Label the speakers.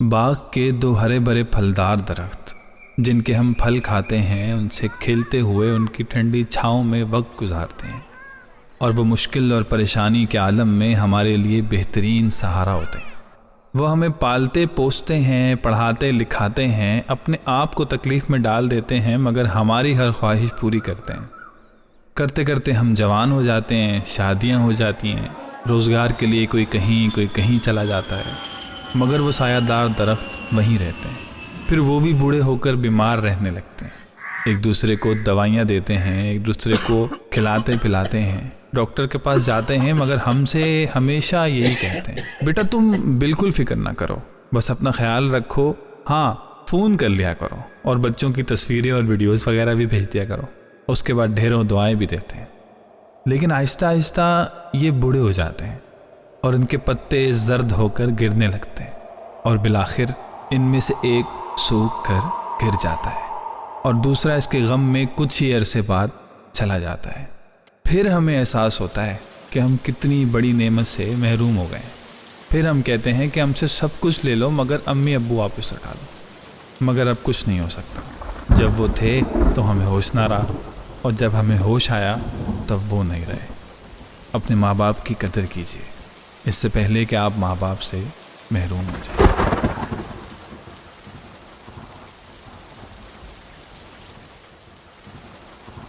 Speaker 1: बाग के दो हरे भरे फलदार दरख्त जिनके हम फल खाते हैं, उनसे खेलते हुए उनकी ठंडी छाँव में वक्त गुजारते हैं और वो मुश्किल और परेशानी के आलम में हमारे लिए बेहतरीन सहारा होते हैं। वो हमें पालते पोसते हैं, पढ़ाते लिखाते हैं, अपने आप को तकलीफ़ में डाल देते हैं, मगर हमारी हर ख्वाहिश पूरी करते हैं। करते करते हम जवान हो जाते हैं, शादियां हो जाती हैं, रोज़गार के लिए कोई कहीं चला जाता है, मगर वो सायादार दरख्त वहीं रहते हैं। फिर वो भी बूढ़े होकर बीमार रहने लगते हैं, एक दूसरे को दवाइयाँ देते हैं, एक दूसरे को खिलाते पिलाते हैं, डॉक्टर के पास जाते हैं, मगर हमसे हमेशा यही कहते हैं, बेटा तुम बिल्कुल फ़िक्र ना करो, बस अपना ख्याल रखो, हाँ फ़ोन कर लिया करो और बच्चों की तस्वीरें और वीडियोज़ वगैरह भी भेज दिया करो। उसके बाद ढेरों दुआएं भी देते हैं। लेकिन आहिस्ता आहिस्ता ये बूढ़े हो जाते हैं और इनके पत्ते जर्द होकर गिरने लगते हैं और बिलाखिर इनमें से एक सूख कर गिर जाता है और दूसरा इसके गम में कुछ ही अरसे बाद चला जाता है। फिर हमें एहसास होता है कि हम कितनी बड़ी नेमत से महरूम हो गए। फिर हम कहते हैं कि हमसे सब कुछ ले लो मगर अम्मी अब्बू वापस लौटा दो, मगर अब कुछ नहीं हो सकता। जब वो थे तो हमें होश ना रहा और जब हमें होश आया तब वो नहीं रहे। अपने माँ बाप की कदर कीजिए इससे पहले कि आप माँ बाप से महरूम हो जाए।